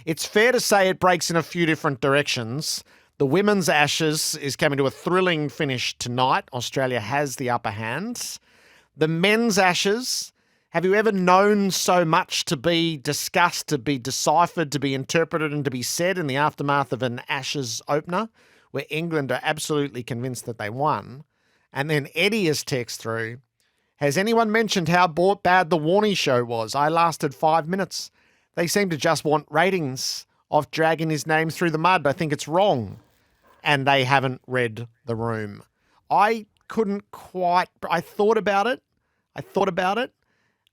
It's fair to say it breaks in a few different directions. The women's Ashes is coming to a thrilling finish tonight. Australia has the upper hand. The men's Ashes, have you ever known so much to be discussed, to be deciphered, to be interpreted and to be said in the aftermath of an Ashes opener where England are absolutely convinced that they won? And then Eddie has text through, has anyone mentioned how bad the Warnie show was? I lasted 5 minutes. They seem to just want ratings of dragging his name through the mud. I think it's wrong. And they haven't read the room. I thought about it.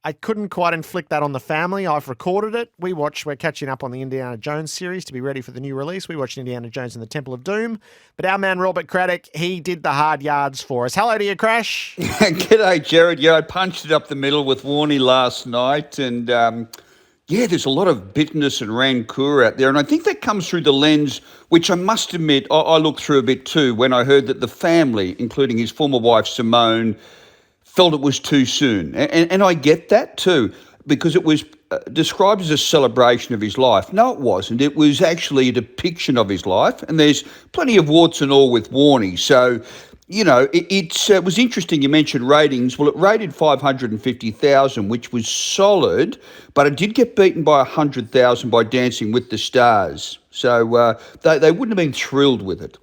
I couldn't quite inflict that on the family. I've recorded it. We're catching up on the Indiana Jones series to be ready for the new release. We watched Indiana Jones and the Temple of Doom. But our man Robert Craddock, he did the hard yards for us. Hello to you, Crash. G'day, Gerard. Yeah, I punched it up the middle with Warnie last night. And, there's a lot of bitterness and rancor out there. And I think that comes through the lens, which I must admit, I looked through a bit too, when I heard that the family, including his former wife, Simone, felt it was too soon. And I get that too, because it was described as a celebration of his life. No, it wasn't. It was actually a depiction of his life. And there's plenty of warts and all with Warnie. So, it was interesting you mentioned ratings. Well, it rated 550,000, which was solid, but it did get beaten by 100,000 by Dancing with the Stars. So they wouldn't have been thrilled with it.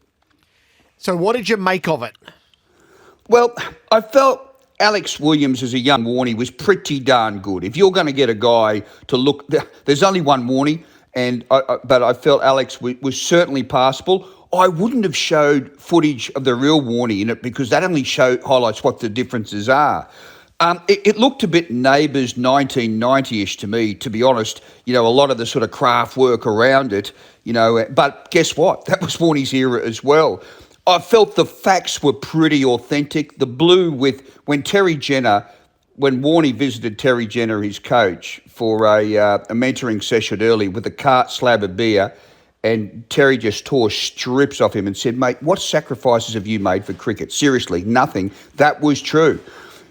So what did you make of it? Well, I felt Alex Williams as a young Warnie was pretty darn good. If you're going to get a guy to look, there's only one Warnie, but I felt Alex was certainly passable. I wouldn't have showed footage of the real Warnie in it because that only highlights what the differences are. It looked a bit Neighbours 1990-ish to me, to be honest. A lot of the sort of craft work around it, but guess what? That was Warnie's era as well. I felt the facts were pretty authentic. The blue when Warnie visited Terry Jenner, his coach, for a mentoring session early with a cart slab of beer, and Terry just tore strips off him and said, mate, what sacrifices have you made for cricket? Seriously, nothing. That was true.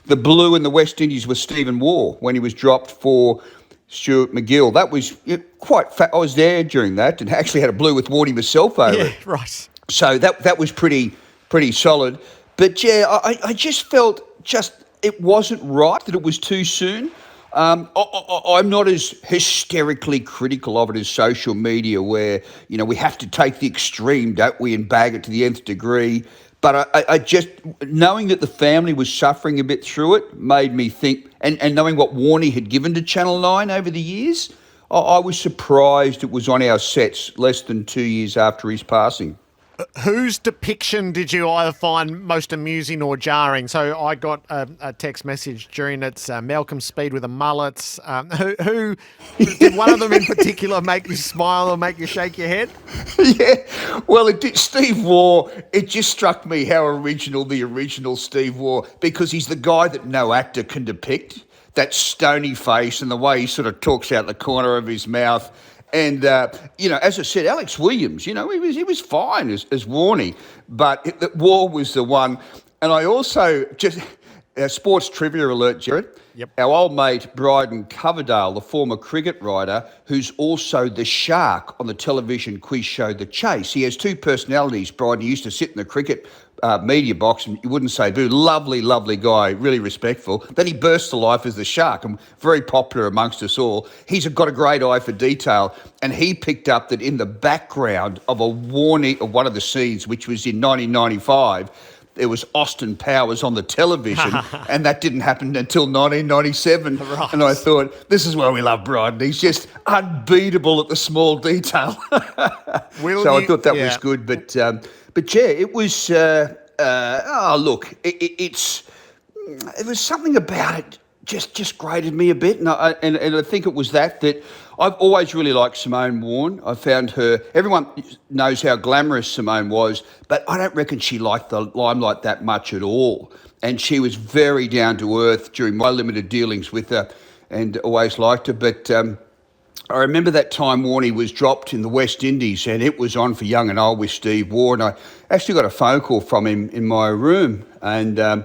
The blue in the West Indies was Stephen Waugh when he was dropped for Stuart McGill. That was I was there during that and actually had a blue with Warnie myself over it. Yeah, right. So that was pretty solid. But, I just felt it wasn't right that it was too soon. I'm not as hysterically critical of it as social media where, we have to take the extreme, don't we, and bag it to the nth degree. But I just, knowing that the family was suffering a bit through it made me think, and knowing what Warnie had given to Channel 9 over the years, I was surprised it was on our sets less than 2 years after his passing. Whose depiction did you either find most amusing or jarring? So I got a text message during it, Malcolm Speed with a mullet. Who did one of them in particular make you smile or make you shake your head? Yeah, well, it did. Steve Waugh, it just struck me how original the original Steve Waugh, because he's the guy that no actor can depict, that stony face and the way he sort of talks out the corner of his mouth. And, as I said, Alex Williams, he was fine as Warnie, but Waugh was the one. And I also sports trivia alert, Gerard. Yep. Our old mate Bryden Coverdale, the former cricket writer, who's also the shark on the television quiz show The Chase. He has two personalities. Bryden used to sit in the cricket media box and you wouldn't say boo. Lovely, lovely guy, really respectful. Then he burst to life as the shark and very popular amongst us all. He's got a great eye for detail, and he picked up that in the background of one of the scenes, which was in 1995, there was Austin Powers on the television, and that didn't happen until 1997. Right. And I thought, this is why we love Bryden. He's just unbeatable at the small detail. I thought that was good. But it was. It was something about it just grated me a bit, and I think it was that I've always really liked Simone Warne. I found her. Everyone knows how glamorous Simone was, but I don't reckon she liked the limelight that much at all. And she was very down to earth during my limited dealings with her, and always liked her. But I remember that time Warnie was dropped in the West Indies, and it was on for young and old with Steve Waugh. And I actually got a phone call from him in my room, and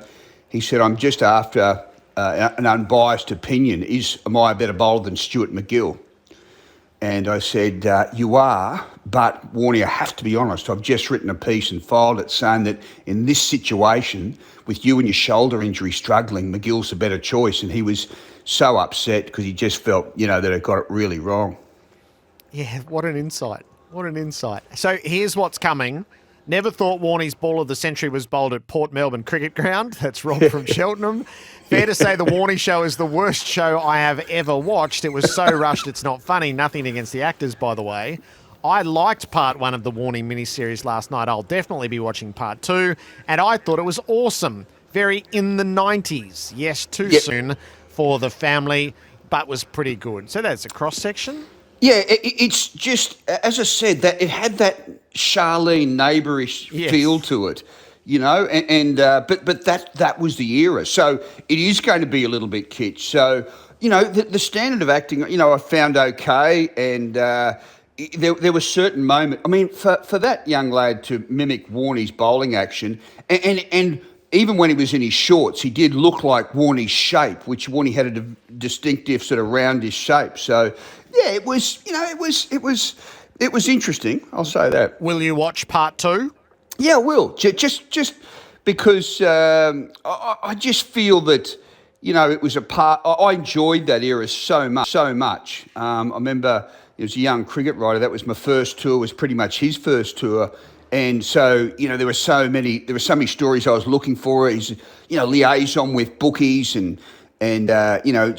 he said, "I'm just after an unbiased opinion. Am I a better bowler than Stuart McGill?" And I said, you are, but Warnie, I have to be honest, I've just written a piece and filed it saying that in this situation, with you and your shoulder injury struggling, McGill's a better choice. And he was so upset because he just felt, that I got it really wrong. Yeah, what an insight. What an insight. So here's what's coming. Never thought Warnie's ball of the century was bowled at Port Melbourne Cricket Ground. That's Rob from Cheltenham. Fair to say the Warnie show is the worst show I have ever watched. It was so rushed it's not funny. Nothing against the actors, by the way. I liked part 1 of the Warnie miniseries last night. I'll definitely be watching part 2. And I thought it was awesome. Very in the 90s. Yes, too soon for the family, but was pretty good. So that's a cross-section. Yeah, it's just, as I said, that it had that Charlene neighbourish feel to it, but that was the era. So it is going to be a little bit kitsch. So, the standard of acting, I found okay, and there were certain moments. I mean, for that young lad to mimic Warnie's bowling action, and even when he was in his shorts, he did look like Warnie's shape, which Warnie had a distinctive sort of roundish shape. So, yeah, it was interesting. I'll say that. Will you watch part 2? Yeah, I will. Just because I just feel that, it was a part. I enjoyed that era so much. I remember as a young cricket writer, that was my first tour. Was pretty much his first tour. And so, there were so many stories I was looking for. His, liaison with bookies and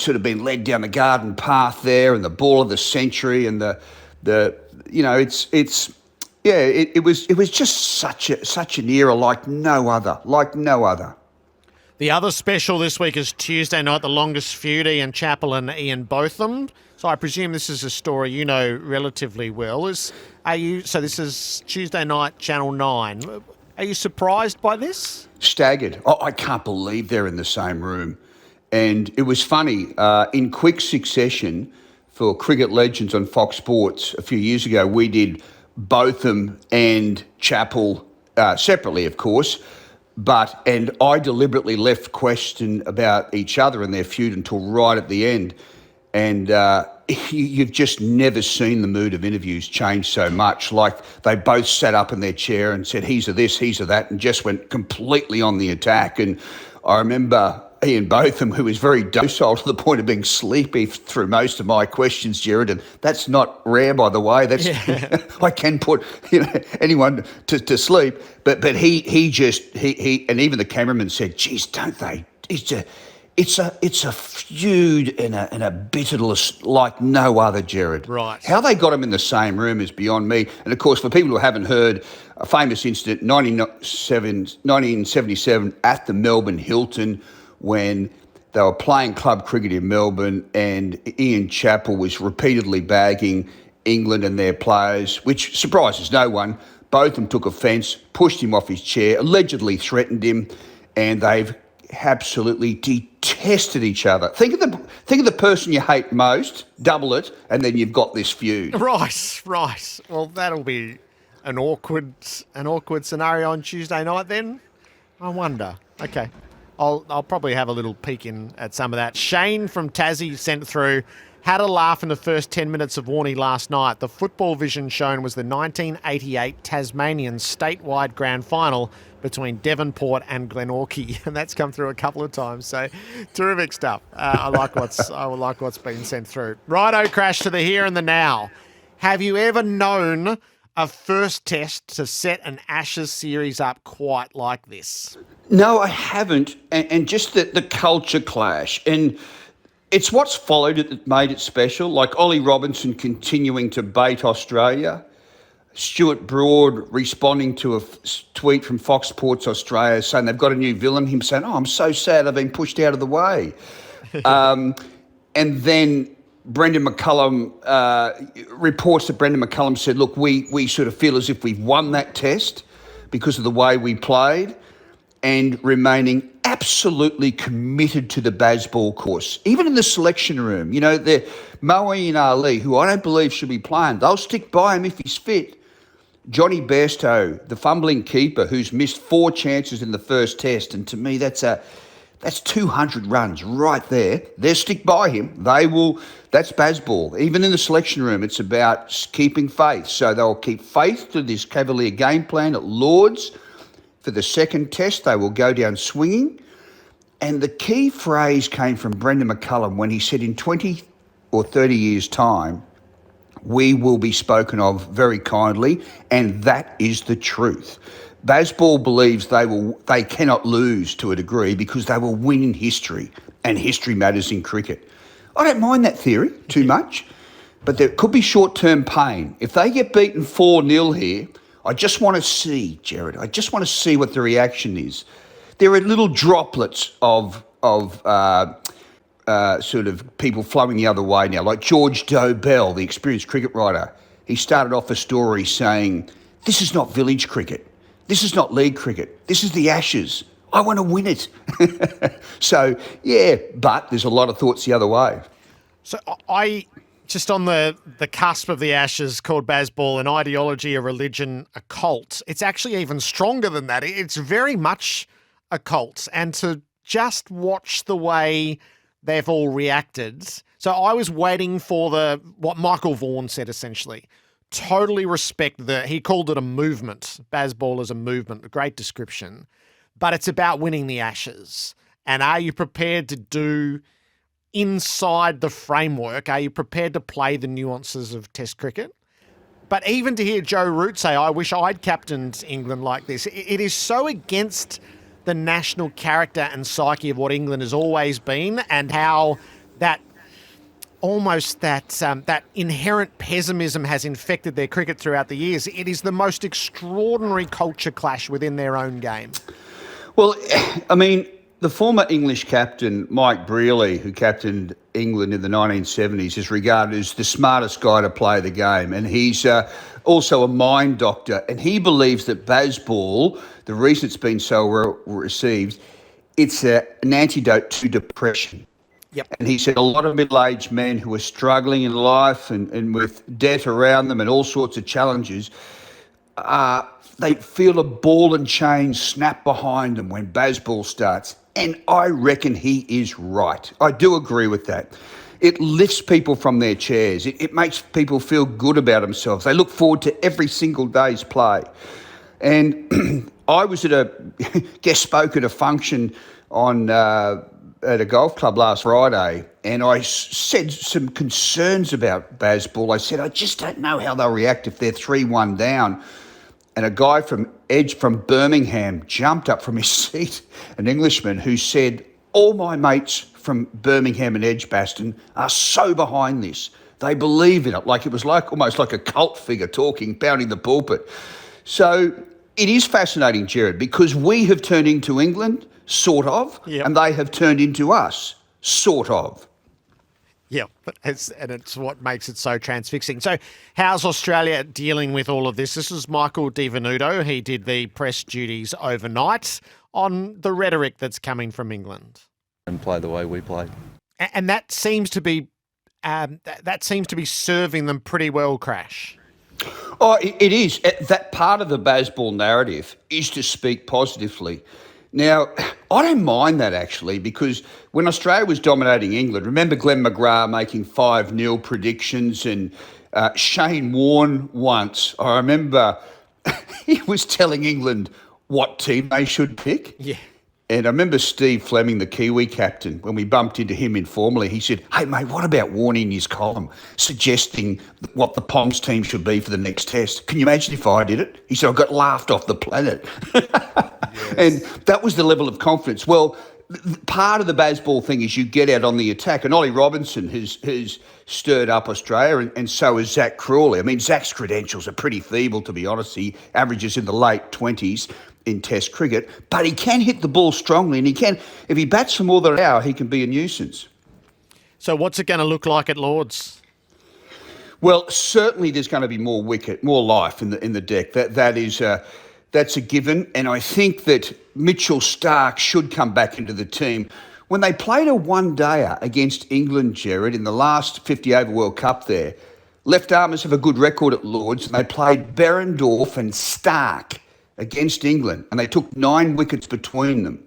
sort of been led down the garden path there, and the ball of the century, and it was just such an era like no other. The other special this week is Tuesday night, The Longest Feud, Ian Chappell and Ian Botham. So I presume this is a story you know relatively well. So this is Tuesday night, Channel 9. Are you surprised by this? Staggered. I can't believe they're in the same room. And it was funny, in quick succession for Cricket Legends on Fox Sports a few years ago, we did Botham and Chappell separately, of course, and I deliberately left question about each other and their feud until right at the end. And you've just never seen the mood of interviews change so much. Like they both sat up in their chair and said, he's a this, he's a that, and just went completely on the attack. And I remember Ian Botham, who was very docile to the point of being sleepy through most of my questions, Gerard, and that's not rare, by the way. That's I can put anyone to sleep, but he and even the cameraman said, "Geez, don't they? It's a feud and a bitterness like no other, Gerard." Right. How they got them in the same room is beyond me. And of course, for people who haven't heard, a famous incident, 1977 at the Melbourne Hilton, when they were playing club cricket in Melbourne, and Ian Chappell was repeatedly bagging England and their players, which surprises no one. Both of them took offence, pushed him off his chair, allegedly threatened him, and they've absolutely detested each other. Think of the person you hate most, double it, and then you've got this feud. Right. Well, that'll be an awkward scenario on Tuesday night then. I wonder. Okay. I'll probably have a little peek in at some of that. Shane from Tassie sent through, had a laugh in the first 10 minutes of Warnie last night. The football vision shown was the 1988 Tasmanian statewide grand final between Devonport and Glenorchy, and that's come through a couple of times. So terrific stuff. I like what's been sent through. Righto, Crash, to the here and the now. Have you ever known a first test to set an Ashes series up quite like this? No, I haven't. And just the culture clash. And it's what's followed it that made it special, like Ollie Robinson continuing to bait Australia, Stuart Broad responding to a tweet from Fox Sports Australia saying they've got a new villain, him saying, "Oh, I'm so sad I've been pushed out of the way." And then Brendan McCullum, reports that Brendan McCullum said, "Look, we sort of feel as if we've won that test because of the way we played," and remaining absolutely committed to the Bazball course. Even in the selection room, the Moeen Ali, who I don't believe should be playing, they'll stick by him if he's fit. Johnny Bairstow, the fumbling keeper who's missed 4 chances in the first test, and to me that's a That's 200 runs right there. They'll stick by him. They will. That's Bazball. Even in the selection room, it's about keeping faith. So they'll keep faith to this Cavalier game plan at Lords. For the second test, they will go down swinging. And the key phrase came from Brendan McCullum when he said in 20 or 30 years' time, we will be spoken of very kindly, and that is the truth. Bazball believes they cannot lose to a degree because they will win in history, and history matters in cricket. I don't mind that theory too much, but there could be short-term pain. If they get beaten 4-0 here, I just want to see, Gerard, what the reaction is. There are little droplets of sort of people flowing the other way now, like George Dobell, the experienced cricket writer. He started off a story saying, this is not village cricket. This is not league cricket. This is the Ashes. I want to win it. So, yeah, but there's a lot of thoughts the other way. So I, just on the cusp of the Ashes, called Bazball an ideology, a religion, a cult. It's actually even stronger than that. It's very much a cult. And to just watch the way they've all reacted. So I was waiting for what Michael Vaughan said, essentially. Totally respect he called it a movement. Bazball is a movement, a great description. But it's about winning the Ashes. And are you prepared to do inside the framework? Are you prepared to play the nuances of Test cricket? But even to hear Joe Root say, I wish I'd captained England like this, it is so against the national character and psyche of what England has always been, and how that inherent pessimism has infected their cricket throughout the years. It is the most extraordinary culture clash within their own game. Well, I mean, the former English captain, Mike Brearley, who captained England in the 1970s, is regarded as the smartest guy to play the game. And he's also a mind doctor. And he believes that Bazball, the reason it's been so well received, it's an antidote to depression. Yep. And he said a lot of middle-aged men who are struggling in life and with debt around them and all sorts of challenges, they feel a ball and chain snap behind them when Bazball starts. And I reckon he is right. I do agree with that. It lifts people from their chairs. It makes people feel good about themselves. They look forward to every single day's play. And I was at a guest spoke at a function at a golf club last Friday, and I said some concerns about Bazball. I said, I just don't know how they'll react if they're 3-1 down. And a guy from Birmingham jumped up from his seat, an Englishman, who said, all my mates from Birmingham and Edgbaston are so behind this. They believe in it. Like it was almost like a cult figure talking, pounding the pulpit. So it is fascinating, Gerard, because we have turned into England, sort of, yep, and they have turned into us, sort of. Yeah, it's what makes it so transfixing. So how's Australia dealing with all of this? This is Michael Di Venuto. He did the press duties overnight on the rhetoric that's coming from England. And play the way we play. And that seems to be serving them pretty well, Crash. Oh, it is. That part of the Bazball narrative is to speak positively. Now, I don't mind that actually, because when Australia was dominating England, remember Glenn McGrath making 5-0 predictions, and Shane Warne once, I remember he was telling England what team they should pick. Yeah. And I remember Steve Fleming, the Kiwi captain, when we bumped into him informally, he said, hey, mate, what about Warnie in his column suggesting what the Poms team should be for the next test? Can you imagine if I did it? He said, I got laughed off the planet. Yes. And that was the level of confidence. Well, part of the Bazball thing is you get out on the attack. And Ollie Robinson has stirred up Australia, and so has Zach Crawley. I mean, Zach's credentials are pretty feeble, to be honest. He averages in the late 20s. In Test cricket, but he can hit the ball strongly, and if he bats for more than an hour, he can be a nuisance. So what's it going to look like at Lords? Well, certainly there's going to be more life in the deck. That's a given, and I think that Mitchell Starc should come back into the team. When they played a one-dayer against England, Gerard, in the last 50-over World Cup there, left-armers have a good record at Lords, and they played Berendorf and Starc against England, and they took 9 wickets between them.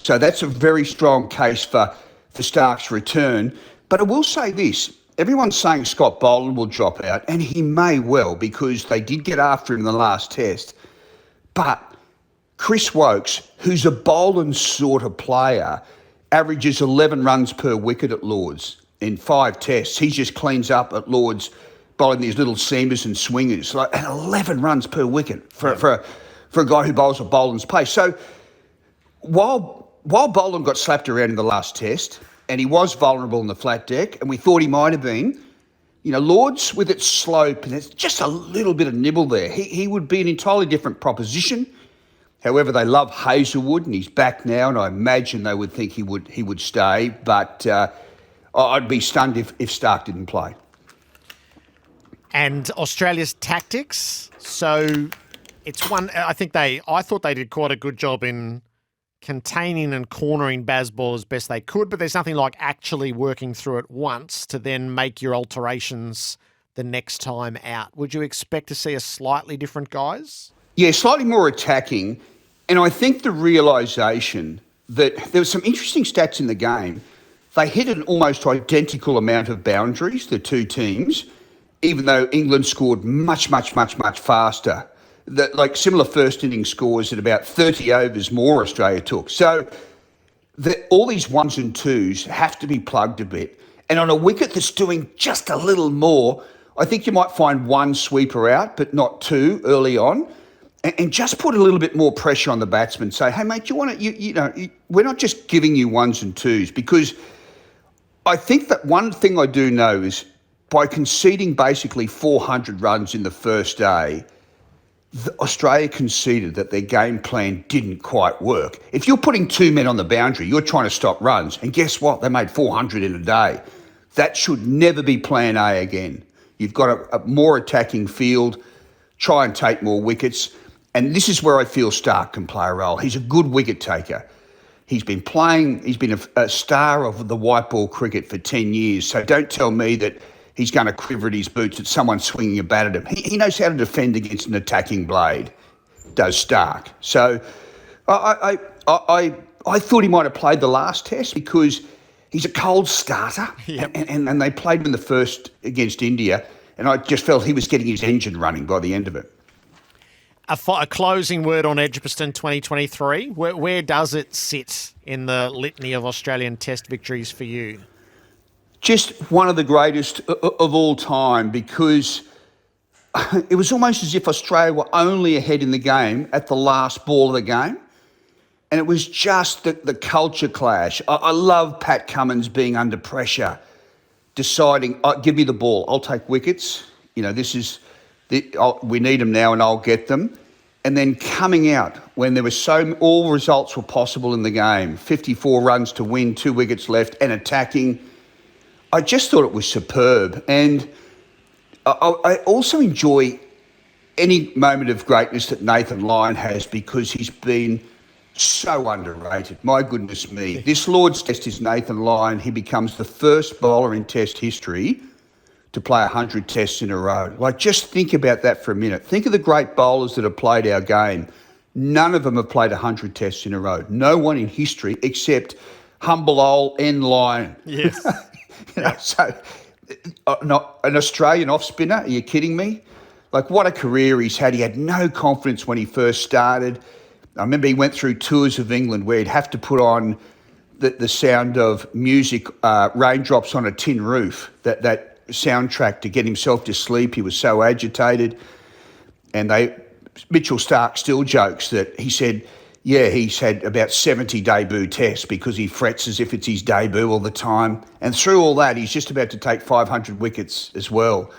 So that's a very strong case for Stark's return. But I will say this. Everyone's saying Scott Boland will drop out, and he may well, because they did get after him in the last test. But Chris Wokes, who's a Boland sort of player, averages 11 runs per wicket at Lords in 5 tests. He just cleans up at Lords, bowling these little seamers and swingers, and 11 runs per wicket for a guy who bowls at Boland's pace. So while Boland got slapped around in the last test, and he was vulnerable in the flat deck, and we thought he might have been, Lords with its slope, and there's just a little bit of nibble there. He would be an entirely different proposition. However, they love Hazelwood, and he's back now, and I imagine they would think he would stay. But I'd be stunned if Stark didn't play. And Australia's tactics. So it's one. I thought they did quite a good job in containing and cornering Bazball as best they could, but there's nothing like actually working through it once to then make your alterations the next time out. Would you expect to see a slightly different guys? Yeah, slightly more attacking. And I think the realisation that there were some interesting stats in the game. They hit an almost identical amount of boundaries, the two teams, even though England scored much, much, much, much faster. Similar first inning scores at about 30 overs more Australia took. So all these ones and twos have to be plugged a bit. And on a wicket that's doing just a little more, I think you might find one sweeper out, but not two early on. And just put a little bit more pressure on the batsman. Say, hey, mate, you want to, we're not just giving you ones and twos, because I think that one thing I do know is by conceding basically 400 runs in the first day, Australia conceded that their game plan didn't quite work. If you're putting 2 men on the boundary, you're trying to stop runs. And guess what? They made 400 in a day. That should never be plan A again. You've got a more attacking field, try and take more wickets. And this is where I feel Stark can play a role. He's a good wicket taker. He's been a star of the white ball cricket for 10 years. So don't tell me that he's going to quiver at his boots at someone swinging a bat at him. He knows how to defend against an attacking blade, does Stark. So I thought he might have played the last test because he's a cold starter. Yep. And they played him in the first against India, and I just felt he was getting his engine running by the end of it. A closing word on Edgbaston 2023. Where does it sit in the litany of Australian Test victories for you? Just one of the greatest of all time, because it was almost as if Australia were only ahead in the game at the last ball of the game. And it was just the culture clash. I love Pat Cummins being under pressure, deciding, give me the ball, I'll take wickets. We need them now and I'll get them. And then coming out when there was all results were possible in the game, 54 runs to win, 2 wickets left, and attacking. I just thought it was superb. And I also enjoy any moment of greatness that Nathan Lyon has, because he's been so underrated. My goodness me. This Lord's Test is Nathan Lyon. He becomes the first bowler in Test history to play 100 tests in a row. Just think about that for a minute. Think of the great bowlers that have played our game. None of them have played 100 tests in a row. No one in history except humble old N. Lyon. Yes. So an Australian off-spinner, are you kidding me? What a career he's had. He had no confidence when he first started. I remember he went through tours of England where he'd have to put on the sound of music, raindrops on a tin roof, that soundtrack to get himself to sleep. He was so agitated. And Mitchell Stark still jokes that he said, he's had about 70 debut tests because he frets as if it's his debut all the time. And through all that, he's just about to take 500 wickets as well.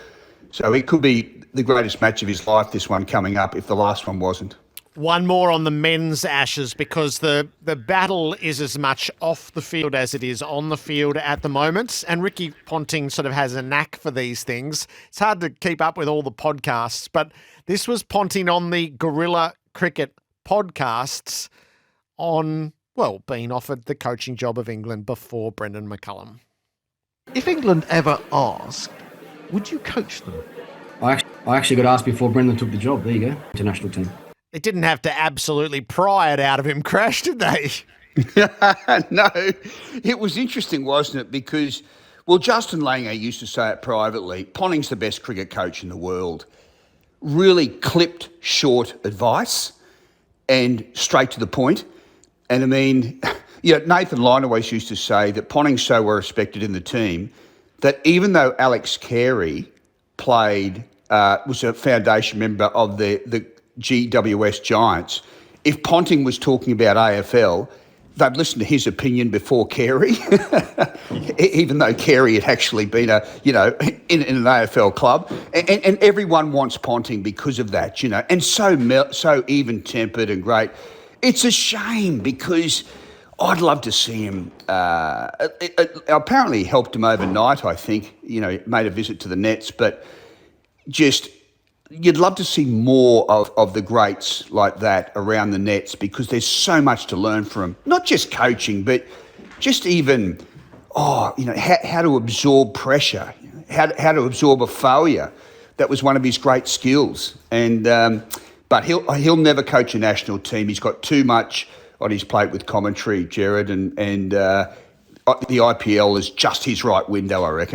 So it could be the greatest match of his life, this one coming up, if the last one wasn't. One more on the men's Ashes, because the battle is as much off the field as it is on the field at the moment. And Ricky Ponting sort of has a knack for these things. It's hard to keep up with all the podcasts, but this was Ponting on the Gorilla Cricket podcasts on, being offered the coaching job of England before Brendan McCullum. If England ever ask, would you coach them? I actually got asked before Brendan took the job. There you go, international team. They didn't have to absolutely pry it out of him, Crash, did they? No, it was interesting, wasn't it? Because, well, Justin Langer used to say it privately, Ponting's the best cricket coach in the world. Really clipped, short advice and straight to the point. And I mean, Nathan Lyon always used to say that Ponting's so well respected in the team that even though Alex Carey was a foundation member of the GWS Giants, if Ponting was talking about AFL, they'd listen to his opinion before Carey, even though Carey had actually been in an AFL club. And everyone wants Ponting because of that, and so even-tempered and great. It's a shame because I'd love to see him. It apparently helped him overnight, I think, made a visit to the Nets, but just you'd love to see more of the greats like that around the Nets because there's so much to learn from them. Not just coaching, but just even, how to absorb pressure, how to absorb a failure. That was one of his great skills. And but he'll never coach a national team. He's got too much on his plate with commentary, Gerard, and the IPL is just his right window, I reckon.